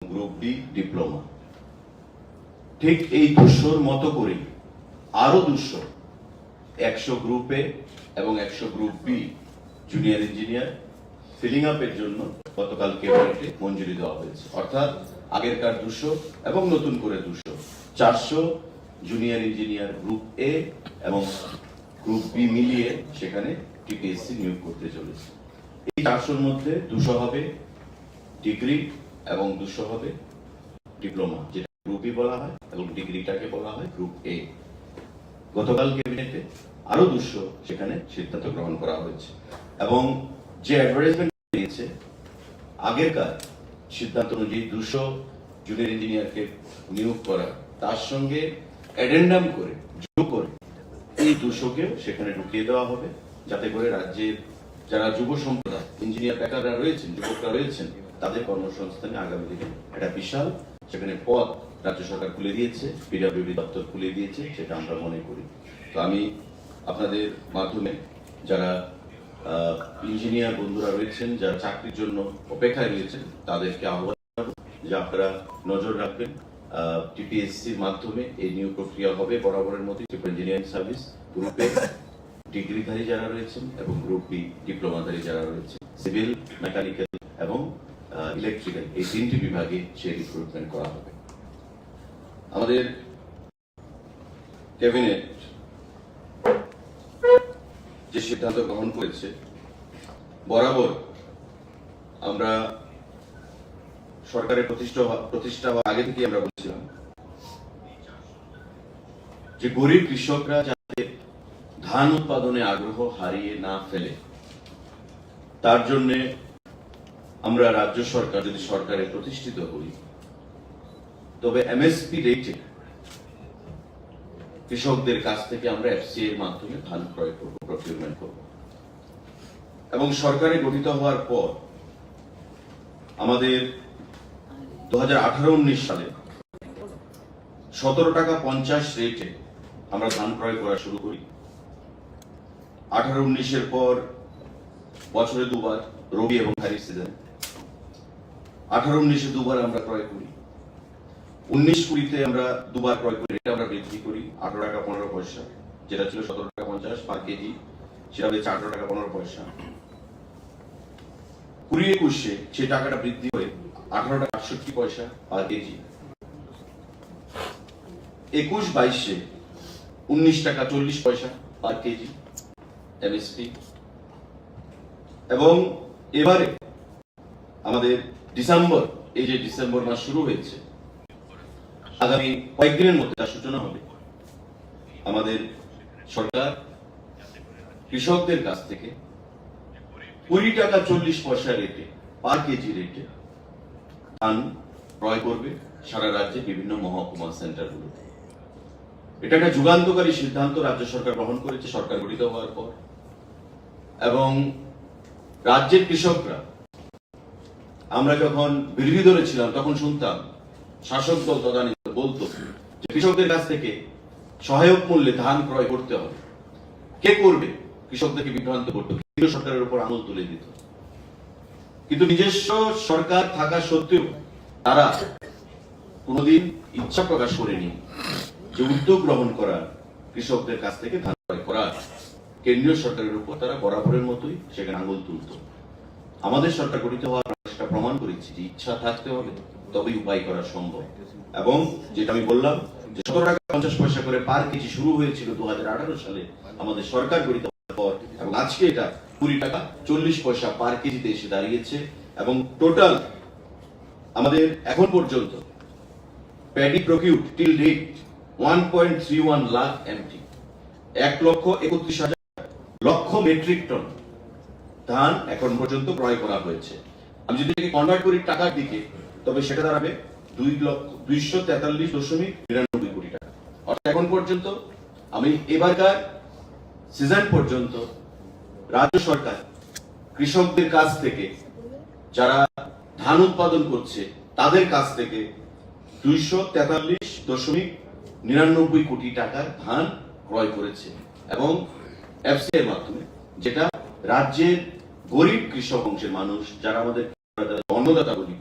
Group B diploma. ঠিক এই 200-র মতো করে আরো 200 100 গ্রুপ এ এবং 100 group B junior engineer filling আপের জন্য গতকাল ক্যাবিনেটে মঞ্জুরি দেওয়া হয়েছে। অর্থাৎ আগেরকার 200 এবং নতুন করে 200 400 জুনিয়র ইঞ্জিনিয়ার গ্রুপ এ এবং গ্রুপ বি মিলিয়ে সেখানে টিপিএসসি নিয়োগ করতে চলেছে। এই 400-র মধ্যে 200 হবে ডিগ্রি এবং 200 হবে ডিপ্লোমা, যেটা গ্রুপ বি বলা হয়, এবং ডিগ্রিটাকে বলা হয় গ্রুপ এ। গতকাল ক্যাবিনেটে আরো 200 সেখানে সিদ্ধান্ত গ্রহণ করা হয়েছে এবং যে অ্যাডভার্টাইজমেন্ট দিয়েছে আগেরকার সিদ্ধান্ত অনুযায়ী 200 জুনিয়র ইঞ্জিনিয়ারকে নিয়োগ করা, তার সঙ্গে অ্যাডেন্ডাম করে যোগ করে এই 200-কে সেখানে ঢুকিয়ে দেওয়া হবে, যাতে করে রাজ্যের যারা যুব সম্প্রদায় ইঞ্জিনিয়ার বেকাররা রয়েছেন, যুবকরা রয়েছেন, তাদের কর্মসংস্থানে আগামী দিনে একটা বিশাল সেখানে পদ রাজ্য সরকার খুলে দিয়েছে, পিডব্লিউডি দপ্তর খুলে দিয়েছে, সেটা আমরা মনে করি। তো আমি আপনাদের মাধ্যমে যারা ইঞ্জিনিয়ার বন্ধুরা রয়েছেন, যারা চাকরির জন্য অপেক্ষায় রয়েছেন, তাদেরকে আহ্বান জানাবো যে আপনারা নজর রাখবেন। টিপিএসসির মাধ্যমে এই নিয়োগ প্রক্রিয়া হবে বরাবরের মতো। ইঞ্জিনিয়ারিং সার্ভিস গ্রুপে ডিগ্রিধারী যারা রয়েছেন এবং গ্রুপ বি ডিপ্লোমাধারী যারা রয়েছেন, সিভিল, মেকানিক্যাল এবং ইলেকট্রিক্যাল, এই 3টি বিভাগে সেই রিক্রুটমেন্ট করা হবে। আমাদের ক্যাবিনেট যে সিদ্ধান্ত গ্রহণ করেছে, বরাবর আমরা সরকারের প্রতিষ্ঠা আগে থেকে আমরা বলছিলাম যে গরিব কৃষকরা যাতে ধান উৎপাদনে আগ্রহ হারিয়ে না ফেলে, তার জন্য আমরা রাজ্য সরকার যদি সরকারে প্রতিষ্ঠিত হই, তবে এমএসপি রেটে কৃষকদের কাছ থেকে আমরা এফসিআই এর মাধ্যমে ধান ক্রয় করব, প্রকিউরমেন্ট করব। এবং সরকারে গঠিত হওয়ার পর আমাদের 2018-19 সালে 17 টাকা 50 রেটে আমরা ধান ক্রয় করা শুরু করি। 18-19-এর পর বছরে দুবার, রবি এবং খারিফ সিজন, 18-19-এ দুবার আমরা ক্রয় করি। 19-20-তে আমরা দুবার ক্রয় করি, এটা আমরা বৃদ্ধি করি 18 টাকা 15 পয়সা, যেটা ছিল 17 টাকা 50 পার কেজি, সেটা হয়েছে 18 টাকা 15 পয়সা। 20-21-এ সেই টাকাটা বৃদ্ধি হয়ে 18 টাকা 68 পয়সা পার কেজি। 21-22-এ 19 টাকা 40 পয়সা পার কেজি এমএসপি। এবং এবারে আমাদের ডিসেম্বর, এই যে ডিসেম্বর মাস শুরু হয়েছে, আগামী কয়েকদিনের মধ্যে তার সূচনা হবে। আমাদের সরকার কৃষকদের কাছ থেকে 20 টাকা 40 পয়সা রেটে পার কেজি রেটে ধান ক্রয় করবে সারা রাজ্যে বিভিন্ন মহকুমা সেন্টারগুলোতে। এটা একটা যুগান্তকারী সিদ্ধান্ত রাজ্য সরকার গ্রহণ করেছে সরকার গঠিত হওয়ার পর। এবং রাজ্যের কৃষকরা, আমরা যখন বিরোধী দলে ছিলাম তখন শুনতাম শাসক দল তদানীন্তন বলতো যে কৃষকদের কাছ থেকে সহায়ক মূল্যে ধান ক্রয় করতে হবে। কে করবে? কৃষকদেরকে বিভ্রান্ত করতো, কেন্দ্রীয় সরকারের উপর আঙুল তুলে দিত। কিন্তু নিজস্ব সরকার থাকা সত্ত্বেও তারা কোনোদিন ইচ্ছা প্রকাশ করেনি যে উদ্যোগ গ্রহণ করা কৃষকদের কাছ থেকে ধান ক্রয় করা। কেন্দ্রীয় সরকারের উপর তারা বরাবরের মতোই সেখানে আঙুল তুলত। আমাদের সরকার গঠিত হওয়ার সেটা প্রমাণ করেছি যে ইচ্ছা থাকতে হবে, তবেই উপায় করা সম্ভব। এবং যেটা আমি বললাম যে 17 টাকা 50 পয়সা করে পার কেজি শুরু হয়েছিল 2018 সালে আমাদের সরকার গঠিত হওয়ার পর, এবং আজকে এটা 20 টাকা 40 পয়সা পার কেজিতে এসে দাঁড়িয়েছে। এবং টোটাল আমাদের এখন পর্যন্ত paddy procured till date 1.31 lakh MT, 1,31,000 লক্ষ মেট্রিক টন ধান এখন পর্যন্ত ক্রয় করা হয়েছে। আমি যদি কনভার্ট করি টাকার দিকে, তবে সেটা দাঁড়াবে 2,243.99 কোটি টাকা। অর্থাৎ এখন পর্যন্ত আমি এবারকার সিজন পর্যন্ত রাজ্য সরকার কৃষকদের কাছ থেকে, যারা ধান উৎপাদন করছে তাদের কাছ থেকে 243.99 কোটি টাকার ধান ক্রয় করেছে এবং এফসিআই এর মাধ্যমে, যেটা রাজ্যের গরিব কৃষক অংশের মানুষ, যারা আমাদের অন্নদাতা বলি,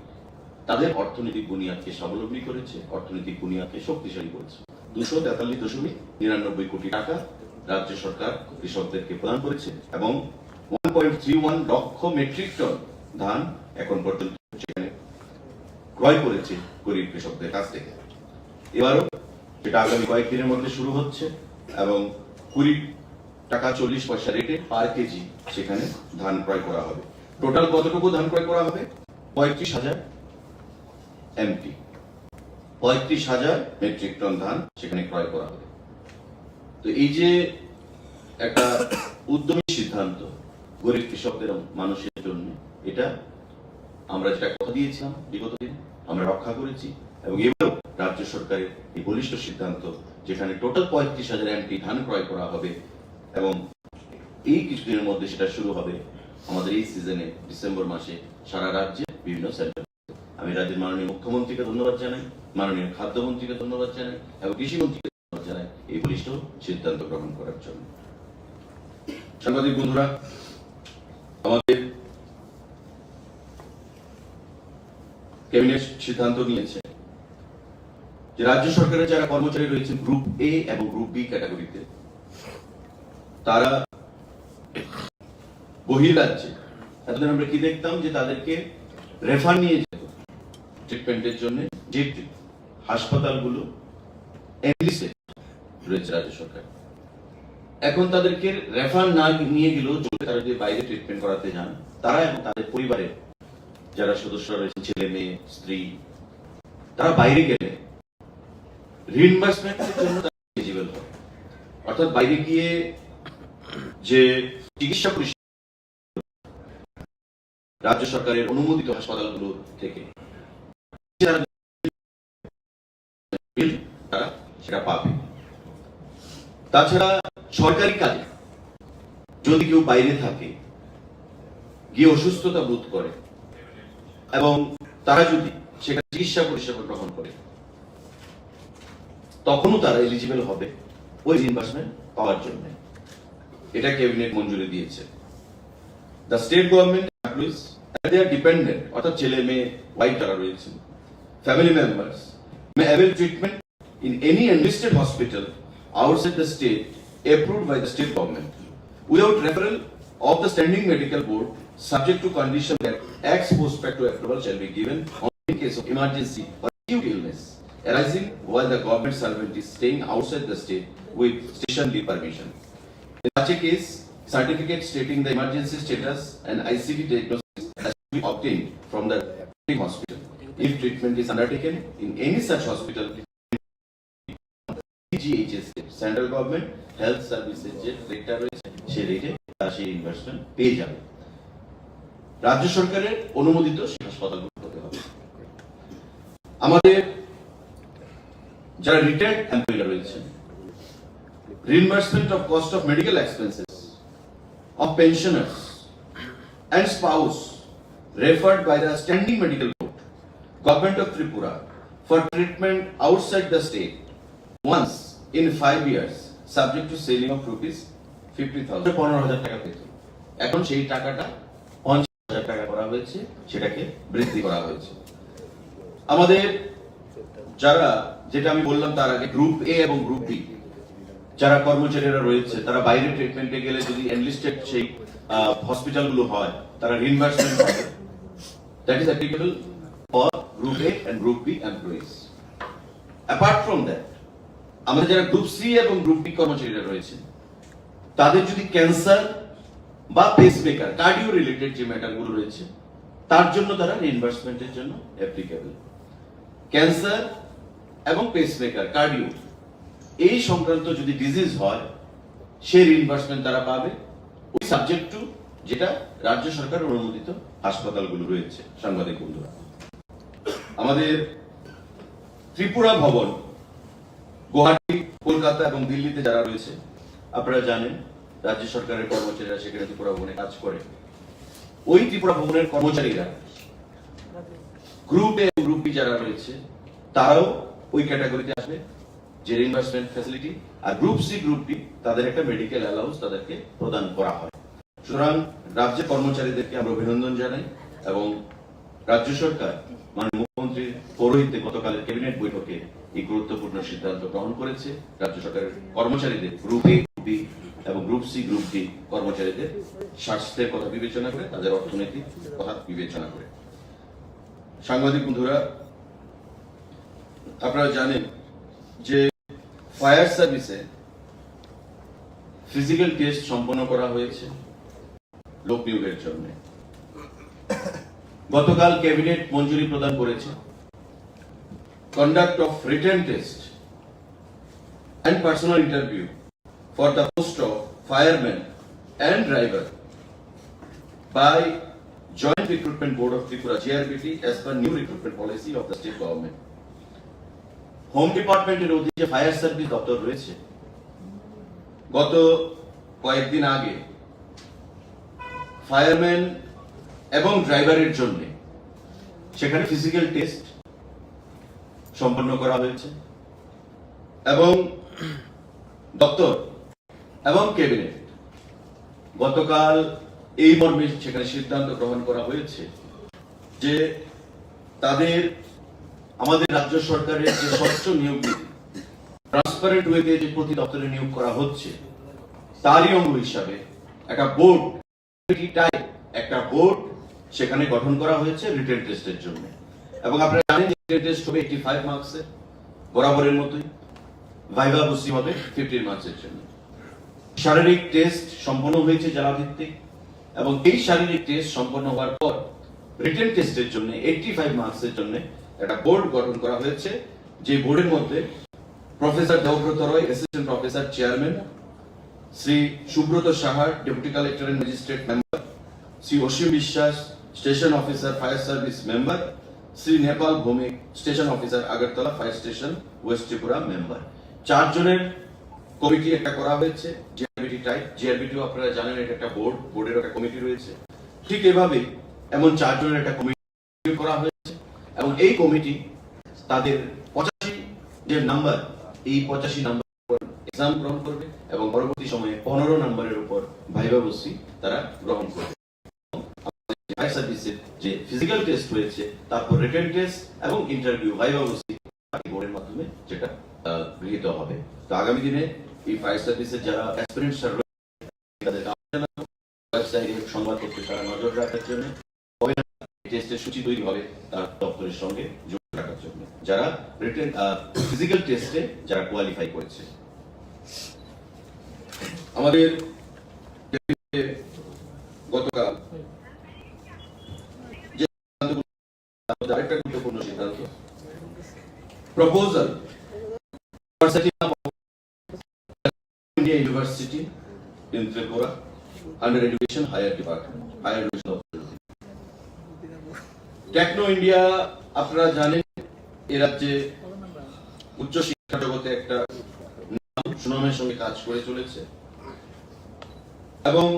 তাদের অর্থনৈতিক বুনিয়াদকে স্বাবলম্বী করেছে, অর্থনৈতিক বুনিয়াদকে শক্তিশালী করেছে। 243.99 কোটি টাকা রাজ্য সরকার কৃষকদেরকে প্রদান করেছে এবং 1.31 লক্ষ মেট্রিক টন ধান এখন পর্যন্ত সেখানে ক্রয় করেছে গরিব কৃষকদের কাছ থেকে। এবারও সেটা আগামী কয়েকদিনের মধ্যে শুরু হচ্ছে এবং 20 টাকা 40 পয়সা রেটে পার কেজি সেখানে ধান ক্রয় করা হবে। টোটাল কতটুকু ধান ক্রয় করা হবে? 35,000 এমটি, 35,000 মেট্রিক টন ধান সেখানে ক্রয় করা হবে। তো এই যে একটা উদ্যমী সিদ্ধান্ত গরিব কৃষকদের মানুষের জন্য, এটা আমরা যেটা কথা দিয়েছিলাম বিগত দিন আমরা রক্ষা করেছি এবং এবারও রাজ্য সরকারের এই বলিষ্ঠ সিদ্ধান্ত, যেখানে টোটাল 35,000 এমটি ধান ক্রয় করা হবে এবং এই কিছুদিনের মধ্যে সেটা শুরু হবে আমাদের এই সিজনে ডিসেম্বর মাসে সারা রাজ্যে বিভিন্ন সেন্টার। আমি রাজ্যের মাননীয় মুখ্যমন্ত্রীকে ধন্যবাদ জানাই, মাননীয় খাদ্যমন্ত্রীকে ধন্যবাদ জানাই এবং কৃষিমন্ত্রীকে ধন্যবাদ জানাই এই বলিষ্ঠ সিদ্ধান্ত গ্রহণ করার জন্য। সাংবাদিক বন্ধুরা, আমাদের ক্যাবিনেট সিদ্ধান্ত নিয়েছে যে রাজ্য সরকারের যারা কর্মচারী রয়েছেন গ্রুপ এ এবং গ্রুপ বি ক্যাটাগরিতে, তারা বহির্রাজ্যে, এতদিন আমরা কি দেখতাম যে তাদেরকে রেফার নিয়ে যেত ট্রিটমেন্টের জন্য, যে হাসপাতালগুলো এনলিস্টেড রয়েছে রাজ্য সরকার, এখন তাদেরকে রেফার না নিয়ে গেলেও চলবে। তারা যদি বাইরে ট্রিটমেন্ট করাতে যান, তারা এবং তাদের পরিবারের যারা সদস্যরা রয়েছে, ছেলে মেয়ে স্ত্রী, তারা বাইরে গেলে রিইম্বার্সমেন্টের জন্য তারা এলিজিবল হয়। অর্থাৎ বাইরে গিয়ে যে চিকিৎসা পরিষেবা রাজ্য সরকারের অনুমোদিত হাসপাতালগুলো থেকে তারা সেটা পাবে। তাছাড়া সরকারি কাজে যদি কেউ বাইরে থাকে, গিয়ে অসুস্থতা বোধ করে এবং তারা যদি সেখানে চিকিৎসা পরিষেবা গ্রহণ করে, তখনও তারা এলিজিবল হবে ওই রিইম্বার্সমেন্ট পাওয়ার জন্য। এটা ক্যাবিনেট মঞ্জুরি দিয়েছে। The state government employees and they are dependent, অর্থাৎ ছেলে মেয়ে ওয়াইফ যারা রয়েছেন, family members may avail treatment in any enlisted hospital outside the state approved by the state government without referral of the standing medical board, subject to condition that ex post facto approval shall be given only in case of emergency or acute illness arising while the government servant is staying outside the state with station leave permission. In such a case, certificate stating the emergency status and ICD diagnosis has to be obtained from the hospital. If treatment is undertaken in any such hospital, GHS, Central Government Health Services যে রেটটা রয়েছে সেই রেটে তারা সেই investment পেয়ে যাবে। রাজ্য সরকারের অনুমোদিত হাসপাতালগুলো হতে হবে। আমাদের যারা রিটায়ার্ড এমপ্লয়িরা রয়েছেন, reimbursement of cost of medical expenses of pensioners and spouse referred by the standing medical board, Government of Tripura, for treatment outside the state once in 5 years, subject to saving of rupees 50,000. 15,000 টাকা পেত, এখন সেই টাকাটা 50,000 টাকা করা হয়েছে, সেটাকে বৃদ্ধি করা হয়েছে। আমাদের যারা, যেটা আমি বললাম তার আগে, গ্রুপ এ এবং গ্রুপ বি যারা কর্মচারীরা রয়েছে, তারা বাইরে ট্রিটমেন্টে গেলে যদি এনলিস্টেড সেই হসপিটালগুলো হয়, তারা রিইম্বার্সমেন্ট পাবে। That is applicable for group A and group B employees. Apart from that, আমাদের যারা গ্রুপ সি এবং গ্রুপ বি কর্মচারীরা রয়েছে, তাদের যদি ক্যান্সার বা পেসমেকার, কার্ডিও রিলেটেড যে ম্যাটারগুলো রয়েছে, তার জন্য তারা রিইম্বার্সমেন্টের জন্য অ্যাপ্লিকেবল। ক্যান্সার এবং পেসমেকার, কার্ডিও এই সংক্রান্ত যদি ডিজিজ হয়, সেই রিইম্বার্সমেন্ট তারা পাবে ওই সাবজেক্ট টু যেটা রাজ্য সরকার অনুমোদিত হাসপাতালগুলো রয়েছে। সাংবাদিক বন্ধুরা, আমাদের ত্রিপুরা ভবন গুয়াহাটি, কলকাতা এবং দিল্লিতে যারা রয়েছে, আপনারা জানেন রাজ্য সরকারের কর্মচারীরা সেখানে ত্রিপুরা ভবনে কাজ করে। ওই ত্রিপুরা ভবনের কর্মচারীরা গ্রুপ এ এবং গ্রুপ বি যারা রয়েছে, তারাও ওই ক্যাটাগরিতে আসবে যে রিইম্বার্সমেন্ট ফ্যাসিলিটি। আর গ্রুপ সি গ্রুপ ডি তাদের একটা মেডিকেল অ্যালাউন্স তাদেরকে প্রদান করা হয়। সুতরাং রাজ্যের কর্মচারীদেরকে আমরা অভিনন্দন জানাই এবং রাজ্য সরকার মাননীয় মুখ্যমন্ত্রীর পৌরোহিত্যে গতকালের ক্যাবিনেট বৈঠকে এই গুরুত্বপূর্ণ সিদ্ধান্ত গ্রহণ করেছে। রাজ্য সরকারের কর্মচারীদের গ্রুপ এ, গ্রুপ বি এবং গ্রুপ সি, গ্রুপ ডি কর্মচারীদের স্বাস্থ্যের কথা বিবেচনা করে, তাদের অর্থনৈতিক কথা বিবেচনা করে। সাংবাদিক বন্ধুরা, আপনারা জানেন যে ফায়ার সার্ভিসে ফিজিক্যাল টেস্ট সম্পন্ন করা হয়েছে লোক নিয়োগের জন্য। গতকাল ক্যাবিনেট মঞ্জুরি প্রদান করেছে conduct of written test and personal interview for the post of fireman and driver by Joint Recruitment Board of Tripura JRBT as per new recruitment policy of the state government. Home ডিপার্টমেন্টের অধীনে fire service দপ্তর রয়েছে। গত কয়েকদিন আগে fireman এবং ড্রাইভারের জন্য সেখানে ফিজিক্যাল টেস্ট সম্পন্ন করা হয়েছে এবং দপ্তর এবং ক্যাবিনেট গতকাল এই মর্মে সেখানে সিদ্ধান্ত গ্রহণ করা হয়েছে যে তাদের আমাদের রাজ্য সরকারের যে স্বচ্ছ নিয়োগ নীতি, ট্রান্সপারেন্ট ওয়েতে যে প্রতি দপ্তরে নিয়োগ করা হচ্ছে, তারই অঙ্গ হিসাবে একটা বোর্ড, একটা বোর্ড সেখানে গঠন করা হয়েছে রিটেন টেস্টের জন্য। এবং আপনারা জানেন রিটেন টেস্ট হবে 85 মার্কসের, বরাবরের মতোই। ভাইভা বসি হবে 15 মার্কসের জন্য। শারীরিক টেস্ট সম্পন্ন হয়েছে জেলা ভিত্তিক এবং এই শারীরিক টেস্ট সম্পন্ন হওয়ার পর রিটেন টেস্টের জন্য 85 মার্কসের জন্য একটা বোর্ড গঠন করা হয়েছে, যে বোর্ডের মধ্যে professor Debabrata Roy assistant professor chairman, Shri Subrata সাহার deputy collector and magistrate member, Shri Asim Biswas station officer fire service member, Shri Nepal Bhowmik station officer Agartala fire station west Tripura member. 4 জনের কমিটি একটা করা হয়েছে জিআরবিটি টাইপ। জিআরবিটিও আপনারা জানেন এটা একটা বোর্ড, বোর্ডের একটা কমিটি রয়েছে। ঠিক এভাবে এমন 4 জনের একটা কমিটি করা হয়েছে এবং এই কমিটি তাদের 85 যে নাম্বার, এই 85 নাম্বার এক্সাম গ্রহণ করবে এবং পরবর্তী সময়ে 15 নম্বরের উপর ভাইভা বসি তারা গ্রহণ করবে। ফায়ার সার্ভিসের যে ফিজিক্যাল টেস্ট রয়েছে, তারপর রিটেন টেস্ট এবং ইন্টারভিউ ভাইভা বসি বোর্ডের মাধ্যমে যেটা গৃহীত হবে। তো আগামী দিনে এই ফায়ার সার্ভিসের যারা অ্যাসপিরেন্টস রয়েছে তাদের ওয়েবসাইটে সংবাদপত্রে তারা নজর রাখার জন্য, টেস্টের সূচি তৈরি হবে তার দপ্তরের সঙ্গে যোগ রাখার জন্য, যারা রিটেন ফিজিক্যাল টেস্টে যারা কোয়ালিফাই করেছে। আমাদের গতকাল যে আরেকটা গুরুত্বপূর্ণ সিদ্ধান্ত, proposal for setting up India University in Tripura under Education Higher Department, Higher Education Authority. Techno India আপনারা জানেন এ রাজ্যে উচ্চ শিক্ষা জগতে একটা সুনামের সঙ্গে কাজ করে চলেছে এবং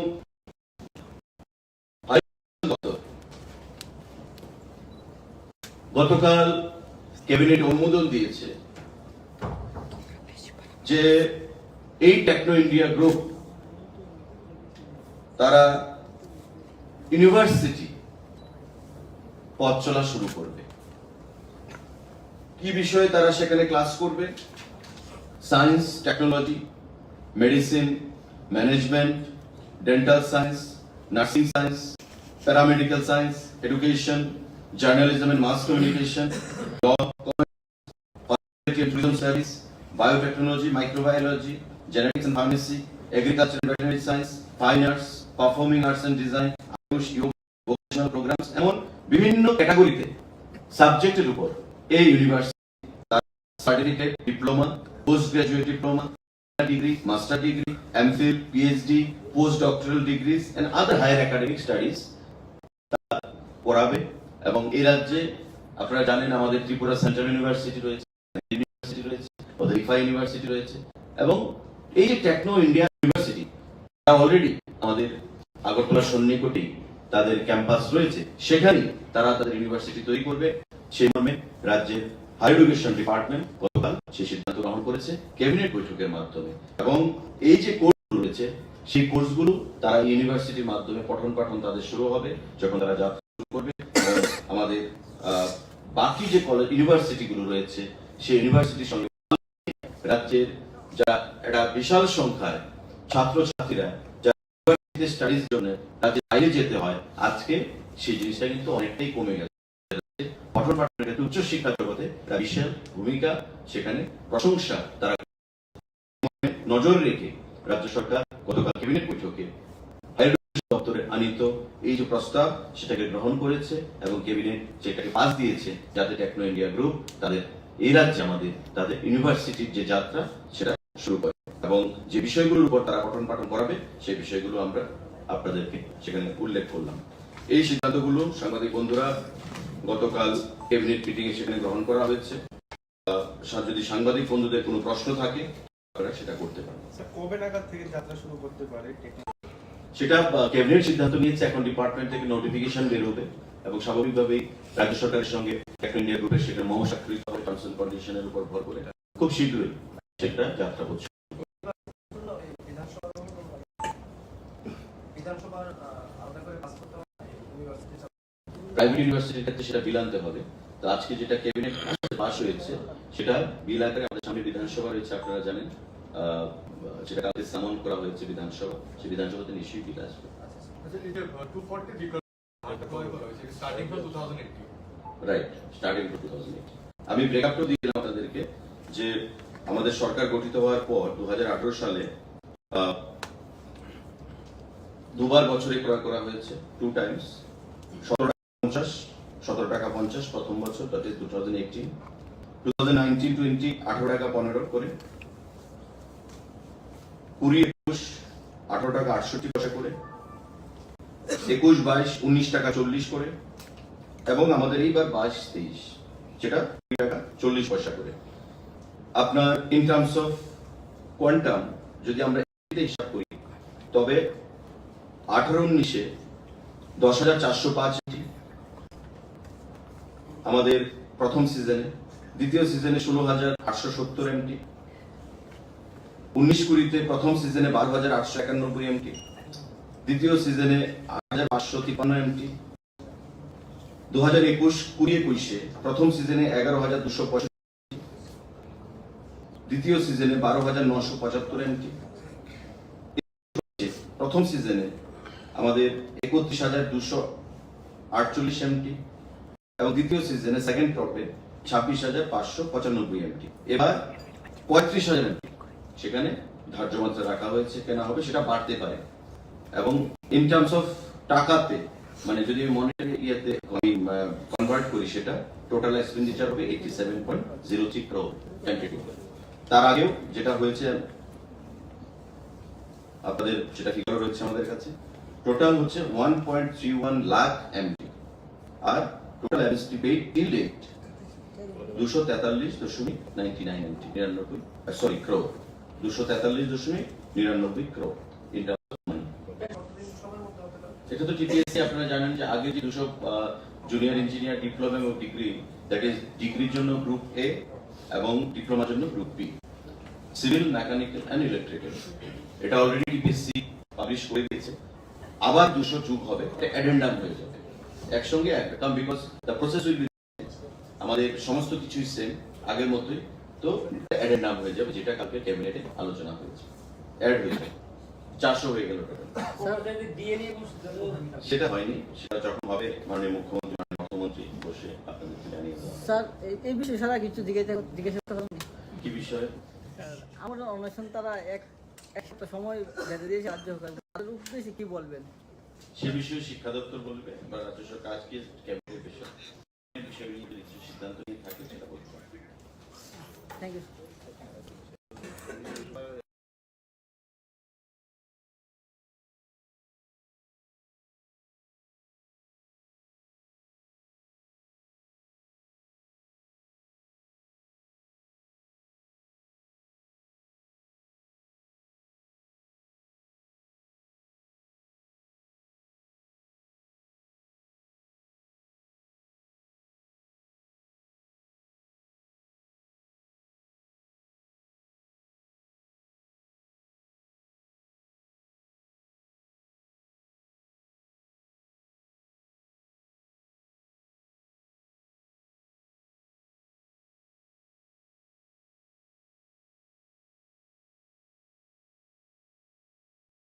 গতকাল ক্যাবিনেট অনুমোদন দিয়েছে যে এই টেকনো ইন্ডিয়া গ্রুপ তারা ইউনিভার্সিটি পথ চলা শুরু করবে। কি বিষয়ে তারা সেখানে ক্লাস করবে? Science, technology, medicine, management, dental science, nursing science, paramedical science, education, journalism and mass communication, law, tourism service, biotechnology, microbiology, genetics and pharmacy, agriculture and veterinary science, fine arts, performing arts and design, ayush, yoga, vocational programs, এমন বিভিন্ন ক্যাটাগরিতে সাবজেক্টের উপর এই university certificate, diploma, post graduate diploma, degree, master degree, MPhil, PhD, post doctoral degrees and other higher academic studies পড়াবে। এবং এই রাজ্যে আপনারা জানেন আমাদের ত্রিপুরা সেন্ট্রাল ইউনিভার্সিটি রয়েছে, রিফা ইউনিভার্সিটি রয়েছে এবং এই যে টেকনো ইন্ডিয়া ইউনিভার্সিটি অলরেডি আমাদের আগরতলা সন্নিকটেই তাদের ক্যাম্পাস রয়েছে, সেখানে তারা তাদের ইউনিভার্সিটি তৈরি করবে। সেই মর্মে রাজ্যের হায়ার এডুকেশন ডিপার্টমেন্ট গতকাল সেই সিদ্ধান্ত গ্রহণ করেছে ক্যাবিনেট বৈঠকের মাধ্যমে। এবং এই যে কোর্স রয়েছে সেই কোর্সগুলো তারা ইউনিভার্সিটির মাধ্যমে পঠন পাঠন তাদের শুরু হবে যখন তারা যাত্রা শুরু করবে। আমাদের বাকি যে কলেজ ইউনিভার্সিটিগুলো রয়েছে সেই ইউনিভার্সিটির সঙ্গে রাজ্যের যা একটা বিশাল সংখ্যায় ছাত্রছাত্রীরা যারা স্টাডিজ জন্য রাজ্যের বাইরে যেতে হয়, আজকে সেই জিনিসটা কিন্তু অনেকটাই কমে গেছে। পঠন পাঠনের ক্ষেত্রে উচ্চশিক্ষা জগতে বিশাল ভূমিকা, সেখানে প্রশংসা তারা নজর রেখে রাজ্য সরকার গতকাল ক্যাবিনেট বৈঠকে দপ্তরে আনিত এই যে প্রস্তাব সেটাকে গ্রহণ করেছে এবং ক্যাবিনেট সেটাকে পাস দিয়েছে, যাতে টেকনো ইন্ডিয়া গ্রুপ তাদের এই রাজ্যে আমাদের তাদের ইউনিভার্সিটির যে যাত্রা সেটা শুরু করে এবং যে বিষয়গুলোর উপর তারা পঠন পাঠন করাবে সেই বিষয়গুলো আমরা আপনাদেরকে সেখানে উল্লেখ করলাম। এই সিদ্ধান্তগুলো সাংবাদিক বন্ধুরা গতকাল ক্যাবিনেট মিটিং এ সেখানে গ্রহণ করা হয়েছে। যদি সাংবাদিক বন্ধুদের কোনো প্রশ্ন থাকে আপনারা সেটা করতে পারেন। কবে নাগাদ থেকে যাত্রা শুরু করতে পারে সেটা ক্যাবিনেট সিদ্ধান্ত নিয়েছে। এখন ডিপার্টমেন্ট থেকে নোটিফিকেশন বের হবে এবং স্বাভাবিকভাবেই রাজ্য সরকারের সঙ্গে টেকনো ইন্ডিয়া গ্রুপের সেটা মহাস্বাক্ষরিত হবে টার্মস এন্ড কন্ডিশনের উপর ভর করে। খুব শীঘ্রই সেটা যাত্রা হচ্ছে। প্রাইভেট ইউনিভার্সিটির ক্ষেত্রে সেটা বিল আনতে হবে। তো আজকে যেটা ক্যাবিনেট পাস হয়েছে সেটা বিল আকারে আমাদের সামনে বিধানসভা রয়েছে, আপনারা জানেন। যেটা কালকে সামন করা হয়েছে বিধানসভা, সেই বিধানসভাতে নিশ্চয়ই বিল আসবে। Right, starting from 2018। আমি ব্রেকআপটাও দিয়ে দিলাম আপনাদেরকে যে আমাদের সরকার গঠিত হওয়ার পর 2018 সালে দুবার বছরে ক্রয় করা হয়েছে, 2 টাইমস। 17 টাকা 50 প্রথম বছর, দ্যাট ইজ 2018। 2019-20 18 টাকা 15 করে, 20-21 18 টাকা 68 পয়সা করে, 21-22 19 টাকা 40 করে এবং আমাদের এইবার 22-23 যেটা 20 টাকা 40 পয়সা করে। আপনার ইন টার্মস অফ কোয়ান্টাম যদি আমরা হিসাব করি তবে 18-19-এ 10,405 আমাদের প্রথম সিজনে, দ্বিতীয় সিজনে 16,870 এমটি, 19-20-তে প্রথম সিজনে 12,891 এমটি, দ্বিতীয় সিজনে 8,553 এমটি, 2021-20-21-এ প্রথম সিজনে 11,265, দ্বিতীয় সিজনে 12,975 এমটি, প্রথম সিজনে আমাদের 31,248 এমটি এবং দ্বিতীয় সিজনে সেকেন্ড ক্রপে 26,595 এমটি। এবার 35,000 এমটি সেখানে ধার্য মাত্রা রাখা হয়েছে, কেনা হবে, সেটা বাড়তে পারে। এবং ইন টার্মস অফ টাকাতে, মানে যদি মনিটারি ইয়েতে আমি কনভার্ট করি, সেটা টোটাল এক্সপেন্ডিচার হবে 87.03 crore টেন্টেটিভ। তার আগেও যেটা হয়েছে আপনাদের সেটা ফিগার রয়েছে আমাদের কাছে, টোটাল হচ্ছে 1.31 লাখ এমটি আর total MST paid till date 243.99 MT, 99 crore, 243.99 crore. এটা তো টিপিএসসি আপনারা জানেন যে আগে যে 200 জুনিয়র ইঞ্জিনিয়ার ডিপ্লোমা এবং ডিগ্রি, দ্যাট ইজ ডিগ্রির জন্য গ্রুপ এ এবং ডিপ্লোমার জন্য group B, civil, mechanical and electrical, এটা অলরেডি টিপিএসসি পাবলিশ করে দিয়েছে। আবার 200 যোগ হবে, এটা অ্যাডেন্ডাম হয়ে যাবে একসঙ্গে একদম, because the process will be, আমাদের সমস্ত কিছুই সেম আগের মতোই। তো অ্যাডেন্ডাম হয়ে যাবে, যেটা কালকে ক্যাবিনেটে আলোচনা হয়েছে, অ্যাড হয়ে যাবে, 400 হয়ে গেল টোটাল। সেটা হয়নি, সেটা যখন হবে মাননীয় মুখ্যমন্ত্রী, মাননীয় অর্থমন্ত্রী বসে আপনাদেরকে জানিয়ে দেবো। স্যার এই বিষয়ে সারা কিছু জিজ্ঞাসা করতে কি বিষয়? আমরা অন্বেষণ তারা এক সপ্তাহ সময় বেঁধে দিয়েছে রাজ্য সরকার, তাদের উদ্দেশ্যে কি বলবেন? সে বিষয়ে শিক্ষা দপ্তর বলবে বা রাজ্য সরকার আজকে ক্যাবিনেট বিষয় নিয়ে সিদ্ধান্ত নিয়ে থাকে সেটা বলতে পারবে। Thank you.